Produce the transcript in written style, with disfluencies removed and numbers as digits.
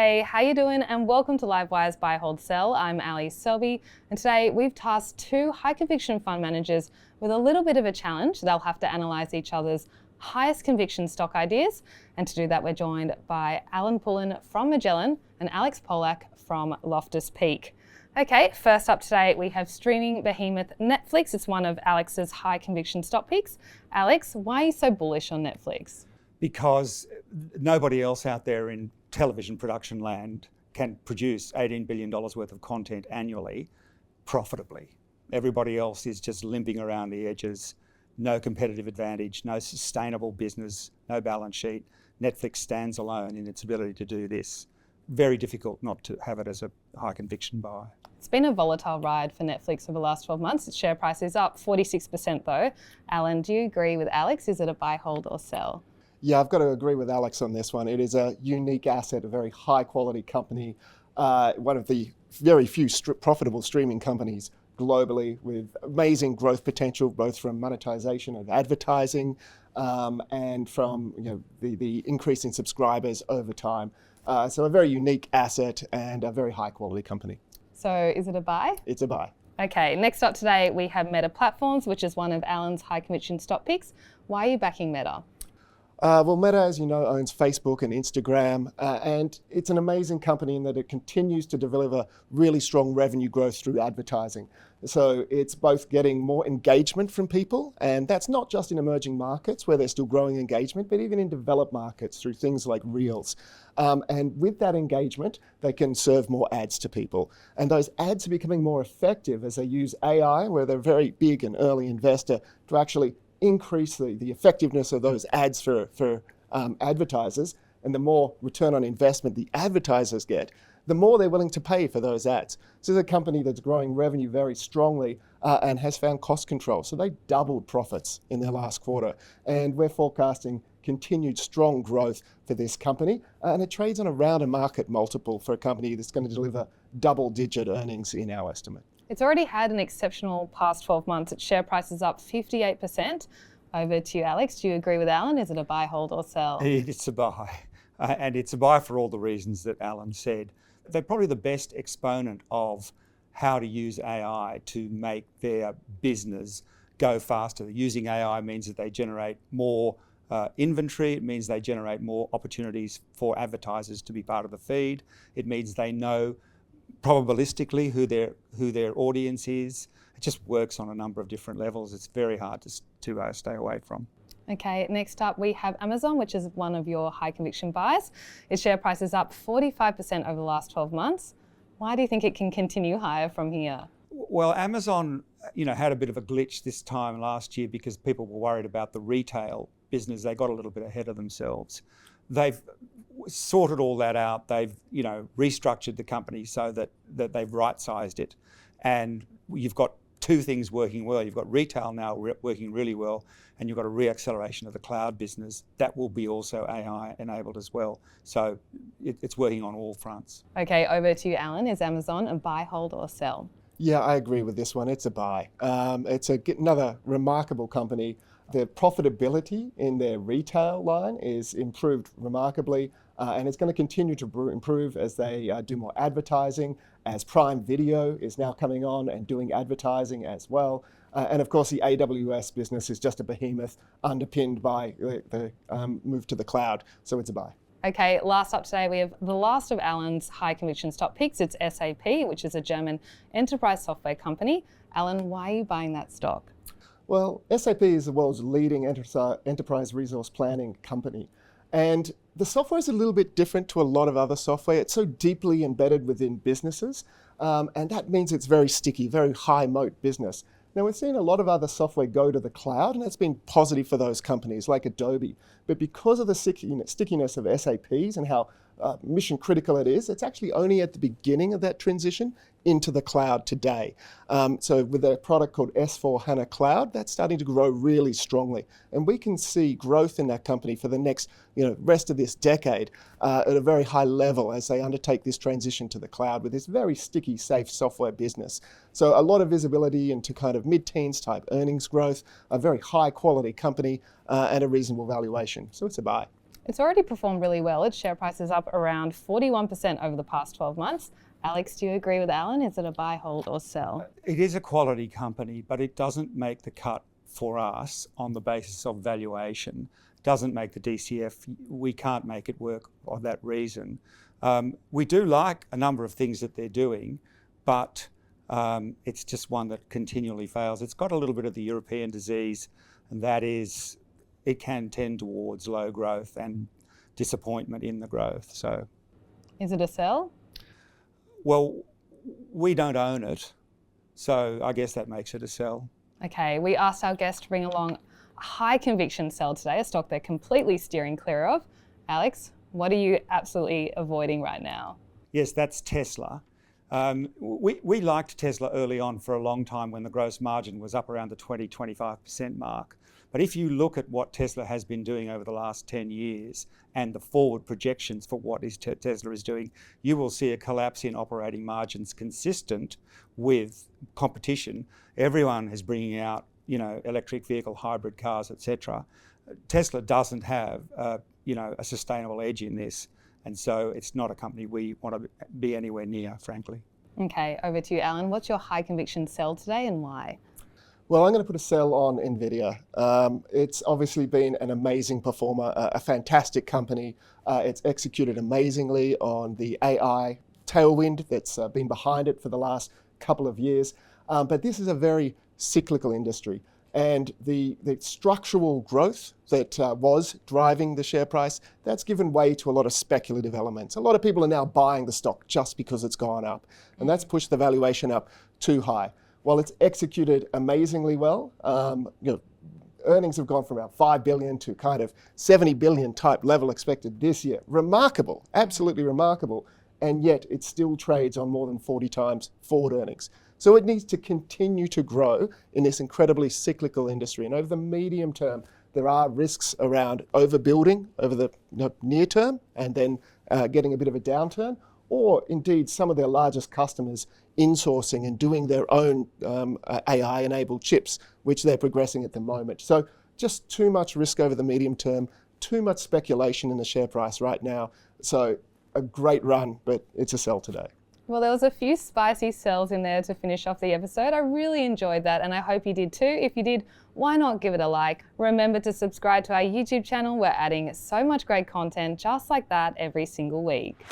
Hey, how you doing? And welcome to Livewire's Buy, Hold, Sell. I'm analyse Selby, and today we've tasked two high conviction fund managers with a little bit of a challenge. They'll have to analyse each other's highest conviction stock ideas, and to do that we're joined by Pullen from Magellan and Pollak from Loftus Peak. Okay, first up today we have streaming behemoth Netflix. It's one of Alex's high conviction stock picks. Alex, why are you so bullish on Netflix? Because nobody else out there in television production land can produce $18 billion worth of content annually profitably. Everybody else is just limping around the edges, no competitive advantage, no sustainable business, no balance sheet. Netflix stands alone in its ability to do this. Very difficult not to have it as a high conviction buy. It's been a volatile ride for Netflix over the last 12 months. Its share price is up 46% though. Alan, do you agree with Alex? Is it a buy, hold or sell? Yeah, I've got to agree with Alex on this one. It is a unique asset, a very high quality company, one of the very few profitable streaming companies globally with amazing growth potential, both from monetization of advertising and from the increase in subscribers over time. So a very unique asset and a very high quality company. So is it a buy? It's a buy. Okay, next up today we have Meta Platforms, which is one of Alan's high conviction stock picks. Why are you backing Meta? Well, Meta, as you know, owns Facebook and Instagram, and it's an amazing company in that it continues to deliver really strong revenue growth through advertising. So it's both getting more engagement from people, and that's not just in emerging markets where they're still growing engagement, but even in developed markets through things like Reels. And with that engagement, they can serve more ads to people. And those ads are becoming more effective as they use AI, where they're a very big and early investor, to actually increase the effectiveness of those ads for advertisers, and the more return on investment the advertisers get, the more they're willing to pay for those ads. So it's a company that's growing revenue very strongly and has found cost control. So they doubled profits in their last quarter, and we're forecasting continued strong growth for this company, and it trades on around a market multiple for a company that's going to deliver double-digit earnings in our estimate. It's already had an exceptional past 12 months. Its share price is up 58%. Over to you, Alex. Do you agree with Alan? Is it a buy, hold or sell? It's a buy, and it's a buy for all the reasons that Alan said. They're probably the best exponent of how to use AI to make their business go faster. Using AI means that they generate more inventory. It means they generate more opportunities for advertisers to be part of the feed. It means they know probabilistically who their audience is. It just works on a number of different levels. It's very hard to stay away from. Okay, next up we have Amazon, which is one of your high conviction buys. Its share price is up 45% over the last 12 months. Why do you think it can continue higher from here? Well, Amazon, had a bit of a glitch this time last year because people were worried about the retail business. They got a little bit ahead of themselves. They've sorted all that out. They've, restructured the company so that they've right-sized it. And you've got two things working well. You've got retail now working really well, and you've got a re-acceleration of the cloud business. That will be also AI enabled as well. So it's working on all fronts. Okay, over to you, Alan. Is Amazon a buy, hold or sell? Yeah, I agree with this one. It's a buy. It's another remarkable company. Their profitability in their retail line is improved remarkably, and it's going to continue to improve as they do more advertising, as Prime Video is now coming on and doing advertising as well. And of course, the AWS business is just a behemoth underpinned by the move to the cloud. So it's a buy. Okay, last up today, we have the last of Alan's high conviction stock picks. It's SAP, which is a German enterprise software company. Alan, why are you buying that stock? Well, SAP is the world's leading enterprise resource planning company. And the software is a little bit different to a lot of other software. It's so deeply embedded within businesses. And that means it's very sticky, very high moat business. Now, we've seen a lot of other software go to the cloud, and that's been positive for those companies like Adobe. But because of the stickiness of SAPs and how mission critical it is, it's actually only at the beginning of that transition into the cloud today. So with a product called S/4HANA Cloud, that's starting to grow really strongly. And we can see growth in that company for the next rest of this decade at a very high level as they undertake this transition to the cloud with this very sticky, safe software business. So a lot of visibility into kind of mid-teens type earnings growth, a very high quality company and a reasonable valuation. So it's a buy. It's already performed really well. Its share price is up around 41% over the past 12 months. Alex, do you agree with Alan? Is it a buy, hold or sell? It is a quality company, but it doesn't make the cut for us on the basis of valuation. It doesn't make the DCF. We can't make it work for that reason. We do like a number of things that they're doing, but it's just one that continually fails. It's got a little bit of the European disease, and that is, it can tend towards low growth and disappointment in the growth. So, is it a sell? Well, we don't own it, so I guess that makes it a sell. Okay, we asked our guest to bring along a high conviction sell today, a stock they're completely steering clear of. Alex, what are you absolutely avoiding right now? Yes, that's Tesla. We liked Tesla early on for a long time when the gross margin was up around the 20-25% mark. But if you look at what Tesla has been doing over the last 10 years and the forward projections for what Tesla is doing, you will see a collapse in operating margins consistent with competition. Everyone is bringing out, electric vehicle, hybrid cars, etc. Tesla doesn't have, a sustainable edge in this. And so it's not a company we want to be anywhere near, frankly. Okay, over to you, Alan. What's your high conviction sell today and why? Well, I'm going to put a sell on NVIDIA. It's obviously been an amazing performer, a fantastic company. It's executed amazingly on the AI tailwind that's been behind it for the last couple of years. But this is a very cyclical industry. And the structural growth that was driving the share price, that's given way to a lot of speculative elements. A lot of people are now buying the stock just because it's gone up. And that's pushed the valuation up too high. While it's executed amazingly well, earnings have gone from about 5 billion to kind of 70 billion type level expected this year. Remarkable, absolutely remarkable. And yet it still trades on more than 40 times forward earnings. So it needs to continue to grow in this incredibly cyclical industry. And over the medium term, there are risks around overbuilding over the near term and then getting a bit of a downturn, or indeed some of their largest customers insourcing and doing their own AI-enabled chips, which they're progressing at the moment. So just too much risk over the medium term, too much speculation in the share price right now. So a great run, but it's a sell today. Well, there was a few spicy sells in there to finish off the episode. I really enjoyed that, and I hope you did too. If you did, why not give it a like? Remember to subscribe to our YouTube channel. We're adding so much great content just like that every single week.